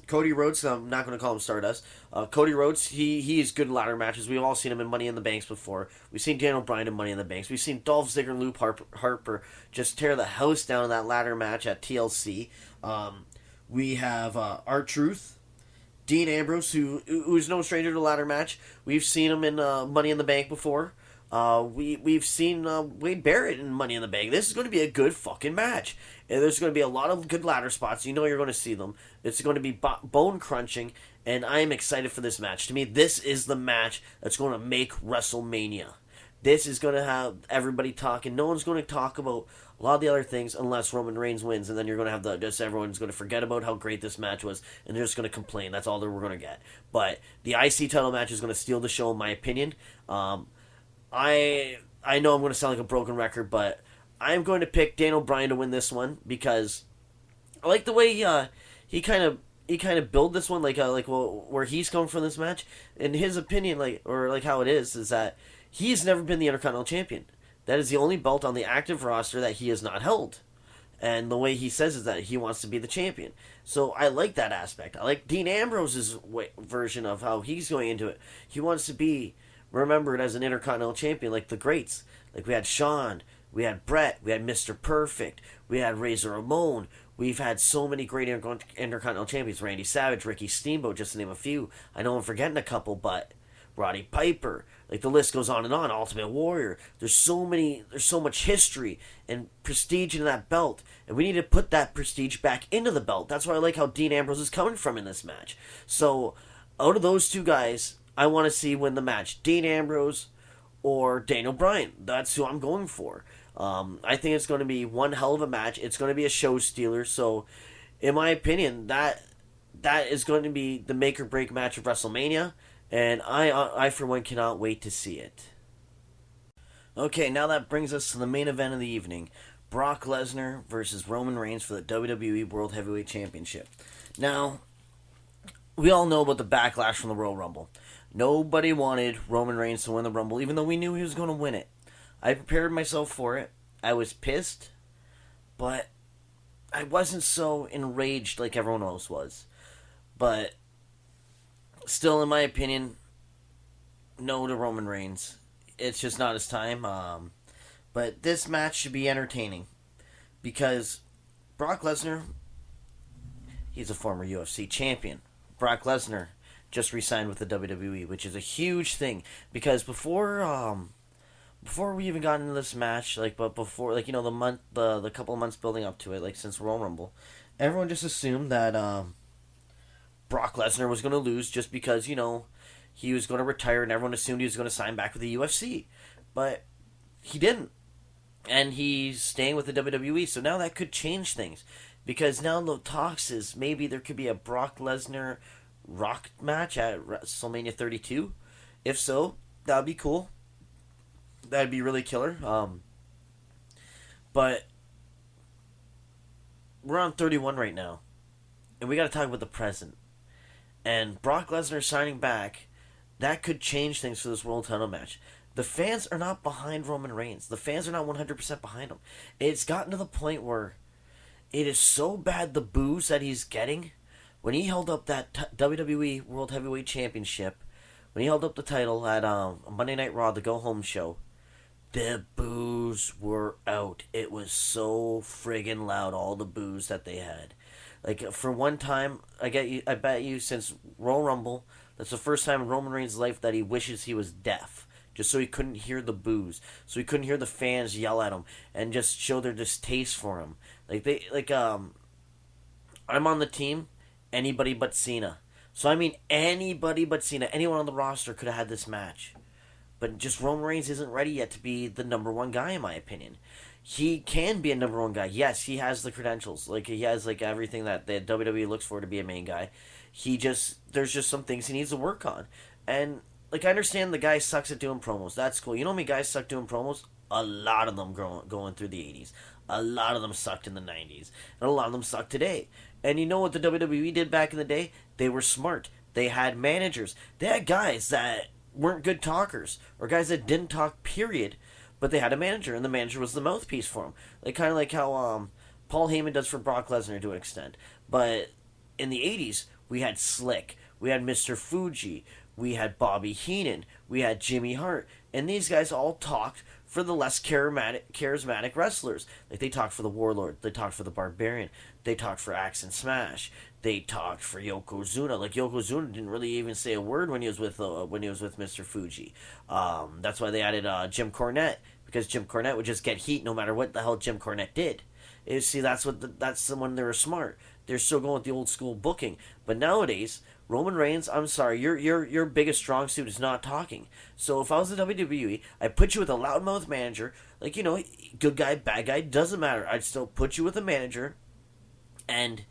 Cody Rhodes, I'm not going to call him Stardust. Cody Rhodes, he is good in ladder matches. We've all seen him in Money in the Banks before. We've seen Daniel Bryan in Money in the Banks. We've seen Dolph Ziggler and Luke Harper just tear the house down in that ladder match at TLC. We have R-Truth, Dean Ambrose, who's no stranger to a ladder match. We've seen him in Money in the Bank before. We've seen Wade Barrett in Money in the Bank. This is going to be a good fucking match. And there's going to be a lot of good ladder spots. You know you're going to see them. It's going to be bone crunching, and I am excited for this match. To me, this is the match that's going to make WrestleMania. This is going to have everybody talking. No one's going to talk about a lot of the other things unless Roman Reigns wins, and then you're going to have just everyone's going to forget about how great this match was, and they're just going to complain. That's all that we're going to get. But the IC title match is going to steal the show, in my opinion. I know I'm going to sound like a broken record, but I'm going to pick Daniel Bryan to win this one, because I like the way he kind of build this one, where he's coming from this match. In his opinion, how it is that he's never been the Intercontinental Champion. That is the only belt on the active roster that he has not held. And the way he says is that he wants to be the champion. So I like that aspect. I like Dean Ambrose's version of how he's going into it. He wants to be remembered as an Intercontinental Champion like the greats. Like we had Shawn, we had Brett, we had Mr. Perfect, we had Razor Ramon. We've had so many great Intercontinental Champions. Randy Savage, Ricky Steamboat, just to name a few. I know I'm forgetting a couple, but Roddy Piper. Like, the list goes on and on. Ultimate Warrior. There's so much history and prestige in that belt. And we need to put that prestige back into the belt. That's why I like how Dean Ambrose is coming from in this match. So, out of those two guys, I want to see win the match. Dean Ambrose or Daniel Bryan. That's who I'm going for. I think it's going to be one hell of a match. It's going to be a show stealer. So, in my opinion, that is going to be the make or break match of WrestleMania. And I for one, cannot wait to see it. Okay, now that brings us to the main event of the evening. Brock Lesnar versus Roman Reigns for the WWE World Heavyweight Championship. Now, we all know about the backlash from the Royal Rumble. Nobody wanted Roman Reigns to win the Rumble, even though we knew he was going to win it. I prepared myself for it. I was pissed, but I wasn't so enraged like everyone else was. But still, in my opinion, no to Roman Reigns. It's just not his time. But this match should be entertaining, because Brock Lesnar, he's a former UFC champion. Brock Lesnar just re-signed with the WWE, which is a huge thing, because before we even got into this match, the couple of months building up to it, since Royal Rumble, everyone just assumed that Brock Lesnar was going to lose just because, he was going to retire, and everyone assumed he was going to sign back with the UFC. But he didn't. And he's staying with the WWE, so now that could change things. Because now the talks is maybe there could be a Brock Lesnar Rock match at WrestleMania 32. If so, that would be cool. That'd be really killer. But we're on 31 right now. And we got to talk about the present. And Brock Lesnar signing back, that could change things for this world title match. The fans are not behind Roman Reigns. The fans are not 100% behind him. It's gotten to the point where it is so bad, the boos that he's getting, when he held up that WWE World Heavyweight Championship, when he held up the title at Monday Night Raw, the Go Home show, the boos were out. It was so friggin' loud, all the boos that they had. Like, for one time, I bet you since Royal Rumble, that's the first time in Roman Reigns' life that he wishes he was deaf. Just so he couldn't hear the boos. So he couldn't hear the fans yell at him and just show their distaste for him. I'm on the team, anybody but Cena. So I mean anybody but Cena. Anyone on the roster could have had this match. But just Roman Reigns isn't ready yet to be the number one guy, in my opinion. He can be a number one guy. Yes, he has the credentials. Like, he has, like, everything that the WWE looks for to be a main guy. There's just some things he needs to work on. And, like, I understand the guy sucks at doing promos. That's cool. You know how many guys suck doing promos? A lot of them going through the 80s. A lot of them sucked in the 90s. And a lot of them suck today. And you know what the WWE did back in the day? They were smart. They had managers. They had guys that weren't good talkers, or guys that didn't talk, period, but they had a manager, and the manager was the mouthpiece for them. Like, kind of like how Paul Heyman does for Brock Lesnar to an extent. But in the 80s, we had Slick, we had Mr. Fuji, we had Bobby Heenan, we had Jimmy Hart, and these guys all talked for the less charismatic wrestlers. Like, they talked for the Warlord, they talked for the Barbarian, they talked for Axe and Smash, they talked for Yokozuna. Like, Yokozuna didn't really even say a word when he was with Mr. Fuji. That's why they added Jim Cornette, because Jim Cornette would just get heat no matter what the hell Jim Cornette did. See, that's when they were smart. They're still going with the old school booking. But nowadays, Roman Reigns, I'm sorry, your biggest strong suit is not talking. So if I was the WWE, I'd put you with a loudmouth manager. Like, you know, good guy, bad guy, doesn't matter. I'd still put you with a manager, and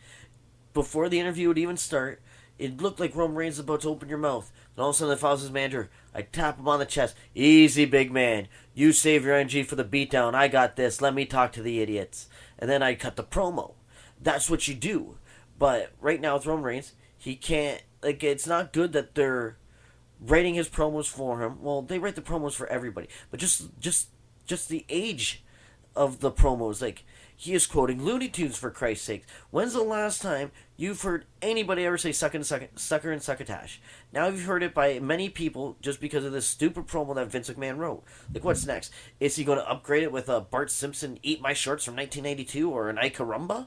before the interview would even start, it looked like Roman Reigns was about to open your mouth. And all of a sudden, if I was his manager, I'd tap him on the chest. Easy, big man. You save your energy for the beatdown. I got this. Let me talk to the idiots. And then I'd cut the promo. That's what you do. But right now with Roman Reigns, he can't... Like, it's not good that they're writing his promos for him. Well, they write the promos for everybody. But just the age of the promos. Like, he is quoting Looney Tunes, for Christ's sake. When's the last time you've heard anybody ever say sucker and succotash? Now you've heard it by many people just because of this stupid promo that Vince McMahon wrote. Like, what's next? Is he going to upgrade it with a Bart Simpson Eat My Shorts from 1992 or an Ike Carumba?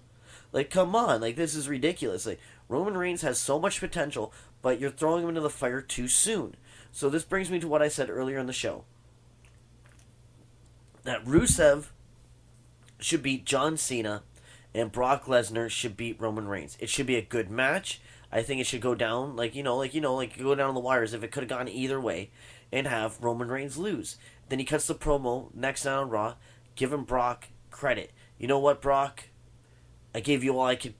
Like, come on. Like, this is ridiculous. Like, Roman Reigns has so much potential, but you're throwing him into the fire too soon. So this brings me to what I said earlier in the show. That Rusev should beat John Cena, and Brock Lesnar should beat Roman Reigns. It should be a good match. I think it should go down like go down the wires if it could have gone either way, and have Roman Reigns lose. Then he cuts the promo next night on Raw, giving Brock credit. You know what, Brock? I gave you all I could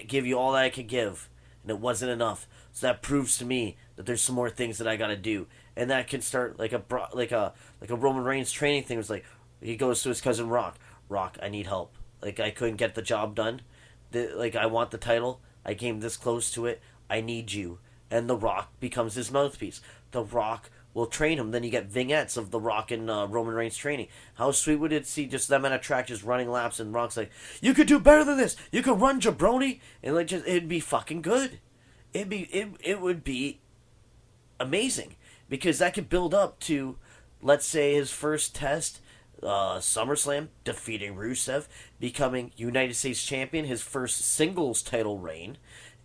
give you all that I could give, and it wasn't enough. So that proves to me that there's some more things that I got to do, and that can start like a Roman Reigns training thing. It was like he goes to his cousin Rock. Rock, I need help. Like, I couldn't get the job done. I want the title. I came this close to it. I need you. And The Rock becomes his mouthpiece. The Rock will train him. Then you get vignettes of The Rock and Roman Reigns training. How sweet would it see just them on a track just running laps, and Rock's like, you could do better than this. You could run, jabroni. And like, it'd be fucking good. It would be amazing. Because that could build up to, let's say, his first test, SummerSlam, defeating Rusev, becoming United States Champion, his first singles title reign,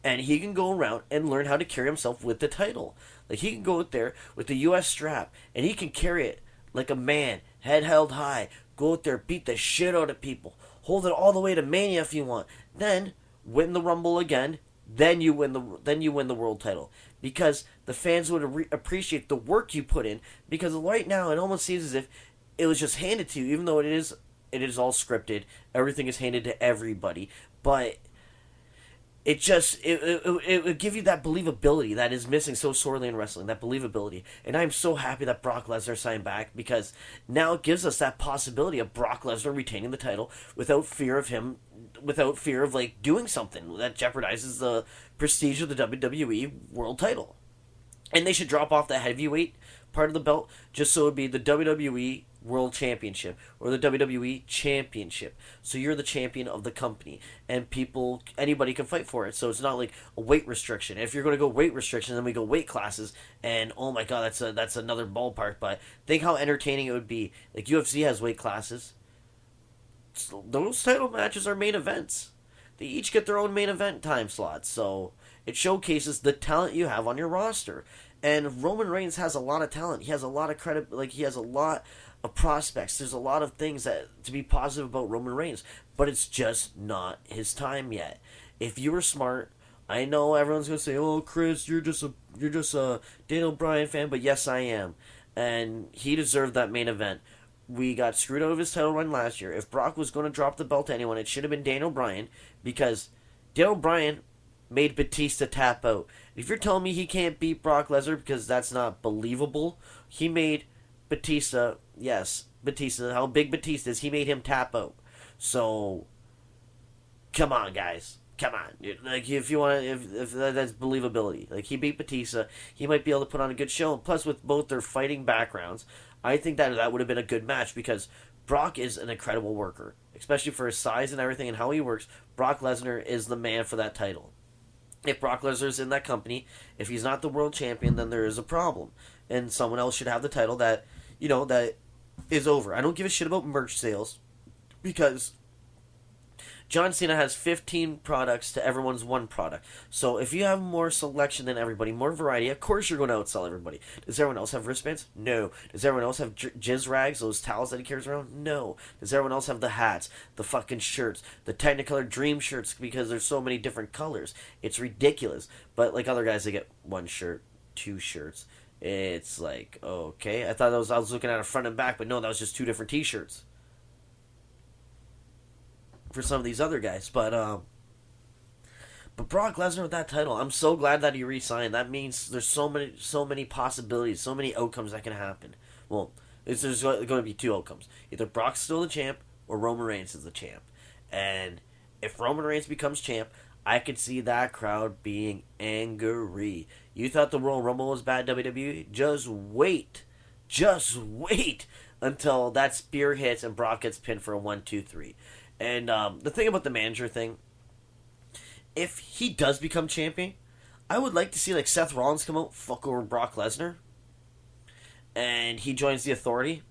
and he can go around and learn how to carry himself with the title. Like, he can go out there with the U.S. strap, and he can carry it like a man, head held high, go out there, beat the shit out of people, hold it all the way to Mania if you want, then win the Rumble again, then you win the world title. Because the fans would appreciate the work you put in, because right now it almost seems as if it was just handed to you, even though it is all scripted. Everything is handed to everybody, but it would give you that believability that is missing so sorely in wrestling. That believability, and I'm so happy that Brock Lesnar signed back, because now it gives us that possibility of Brock Lesnar retaining the title without fear of like doing something that jeopardizes the prestige of the WWE World Title. And they should drop off the heavyweight part of the belt, just so it would be the WWE World Championship or the WWE Championship. So you're the champion of the company, and anybody can fight for it. So it's not like a weight restriction. If you're going to go weight restriction, then we go weight classes, and oh my god, that's another ballpark. But think how entertaining it would be. Like UFC has weight classes. So those title matches are main events. They each get their own main event time slots. So it showcases the talent you have on your roster. And Roman Reigns has a lot of talent. He has a lot of credit. Like, he has a lot of prospects. There's a lot of things to be positive about Roman Reigns, but it's just not his time yet. If you were smart, I know everyone's gonna say, "Oh, Chris, you're just a Daniel Bryan fan," but yes, I am, and he deserved that main event. We got screwed out of his title run last year. If Brock was going to drop the belt to anyone, it should have been Daniel Bryan, because Daniel Bryan made Batista tap out. If you're telling me he can't beat Brock Lesnar, because that's not believable, he made Batista, yes, Batista, how big Batista is, he made him tap out. So, come on, guys. Come on. Like, if you want to, if that's believability. Like, he beat Batista, he might be able to put on a good show. Plus, with both their fighting backgrounds, I think that would have been a good match, because Brock is an incredible worker, especially for his size and everything and how he works. Brock Lesnar is the man for that title. If Brock Lesnar's in that company, if he's not the world champion, then there is a problem. And someone else should have the title that is over. I don't give a shit about merch sales, because John Cena has 15 products to everyone's one product. So if you have more selection than everybody, more variety, of course you're going to outsell everybody. Does everyone else have wristbands? No. Does everyone else have jizz rags, those towels that he carries around? No. Does everyone else have the hats, the fucking shirts, the Technicolor Dream shirts, because there's so many different colors? It's ridiculous. But like other guys, they get one shirt, two shirts. It's like, okay. I thought I was looking at a front and back, but no, that was just two different t-shirts for some of these other guys. But Brock Lesnar with that title, I'm so glad that he re-signed. That means there's so many possibilities, so many outcomes that can happen. Well, there's going to be two outcomes. Either Brock's still the champ, or Roman Reigns is the champ. And if Roman Reigns becomes champ, I could see that crowd being angry. You thought the Royal Rumble was bad, WWE? Just wait. Just wait until that spear hits and Brock gets pinned for a 1-2-3. And the thing about the manager thing, if he does become champion, I would like to see like Seth Rollins come out, fuck over Brock Lesnar, and he joins the Authority,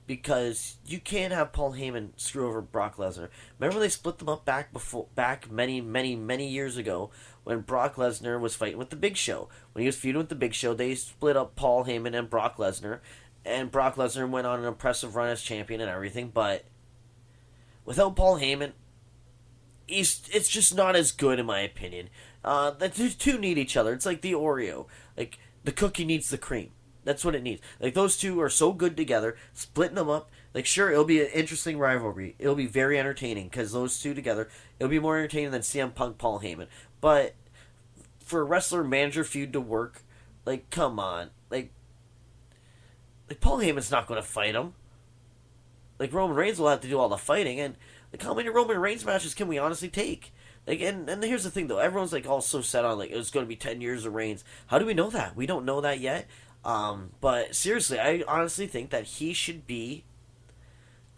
because you can't have Paul Heyman screw over Brock Lesnar. Remember they split them up back many years ago, when Brock Lesnar was fighting with the Big Show. When he was feuding with the Big Show, they split up Paul Heyman and Brock Lesnar, and Brock Lesnar went on an impressive run as champion and everything, but without Paul Heyman, it's just not as good, in my opinion. The two need each other. It's like the Oreo. Like, the cookie needs the cream. That's what it needs. Like, those two are so good together. Splitting them up, like, sure, it'll be an interesting rivalry. It'll be very entertaining, because those two together, it'll be more entertaining than CM Punk, Paul Heyman. But for a wrestler-manager feud to work, like, come on. Like Paul Heyman's not going to fight him. Like, Roman Reigns will have to do all the fighting, and like, how many Roman Reigns matches can we honestly take? Like, and here's the thing, though. Everyone's like all so set on like it's going to be 10 years of Reigns. How do we know that? We don't know that yet. But seriously, I honestly think that he should be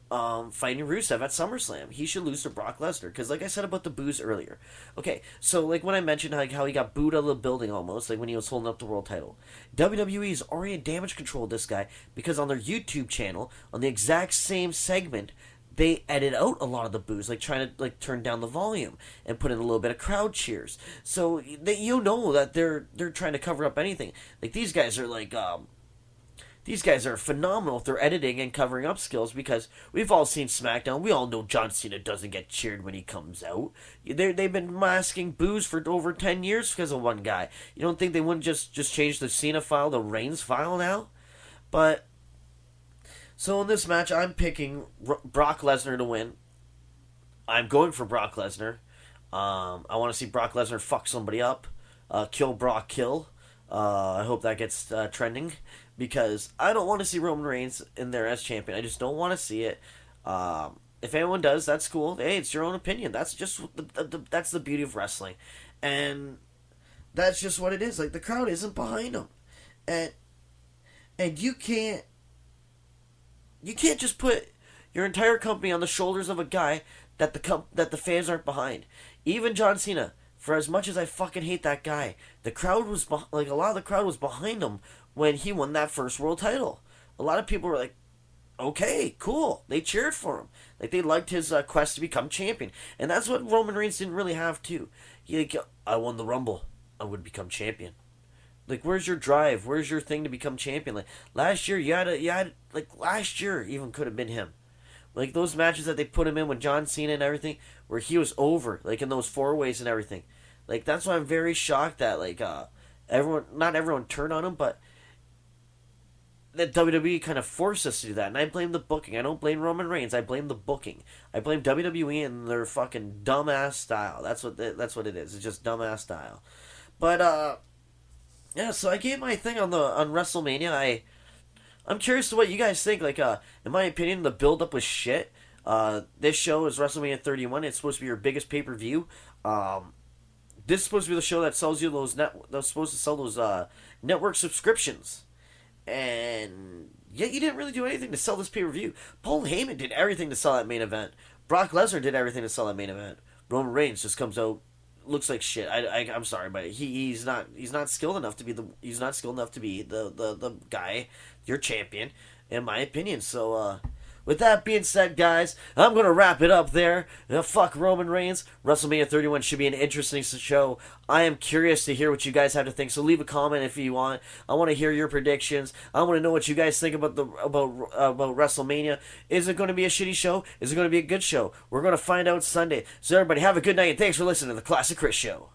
fighting Rusev at SummerSlam. He should lose to Brock Lesnar, because like I said about the boos earlier. Okay, so like when I mentioned like how he got booed out of the building almost, like when he was holding up the world title, WWE is already in damage control of this guy, because on their YouTube channel, on the exact same segment, they edit out a lot of the boos, like trying to like turn down the volume and put in a little bit of crowd cheers. So that they're trying to cover up anything. Like, these guys are like these guys are phenomenal with their editing and covering up skills, because we've all seen SmackDown. We all know John Cena doesn't get cheered when he comes out. They've been masking boos for over 10 years because of one guy. You don't think they wouldn't just change the Cena file to Reigns file now? But so in this match, I'm picking Brock Lesnar to win. I'm going for Brock Lesnar. I want to see Brock Lesnar fuck somebody up. Kill Brock, kill. I hope that gets trending, because I don't want to see Roman Reigns in there as champion. I just don't want to see it. If anyone does, that's cool. Hey, it's your own opinion. That's just that's the beauty of wrestling, and that's just what it is. Like, the crowd isn't behind them, and you can't You can't just put your entire company on the shoulders of a guy that the fans aren't behind. Even John Cena, for as much as I fucking hate that guy, the crowd was like, a lot of the crowd was behind him when he won that first world title. A lot of people were like, okay, cool. They cheered for him. Like, they liked his quest to become champion. And that's what Roman Reigns didn't really have, too. He like, I won the Rumble. I'm going to become champion. Like, where's your drive? Where's your thing to become champion? Like, last year, last year even could have been him. Like, those matches that they put him in with John Cena and everything, where he was over, like, in those 4-ways and everything. Like, that's why I'm very shocked that, like, not everyone turned on him, but that WWE kind of forced us to do that. And I blame the booking. I don't blame Roman Reigns. I blame the booking. I blame WWE and their fucking dumbass style. That's what it is. It's just dumbass style. But, yeah, so I gave my thing on WrestleMania. I'm curious to what you guys think. Like, in my opinion, the build-up was shit. This show is WrestleMania 31. It's supposed to be your biggest pay-per-view. This is supposed to be the show that sells you that's supposed to sell those network subscriptions. And yet you didn't really do anything to sell this pay-per-view. Paul Heyman did everything to sell that main event. Brock Lesnar did everything to sell that main event. Roman Reigns just comes out, looks like shit. I'm sorry, but he's not skilled enough to be the guy, your champion, in my opinion. So with that being said, guys, I'm gonna wrap it up there. Fuck Roman Reigns. WrestleMania 31 should be an interesting show. I am curious to hear what you guys have to think. So leave a comment if you want. I want to hear your predictions. I want to know what you guys think about WrestleMania. Is it going to be a shitty show? Is it going to be a good show? We're going to find out Sunday. So everybody, have a good night and thanks for listening to the Classic Chris Show.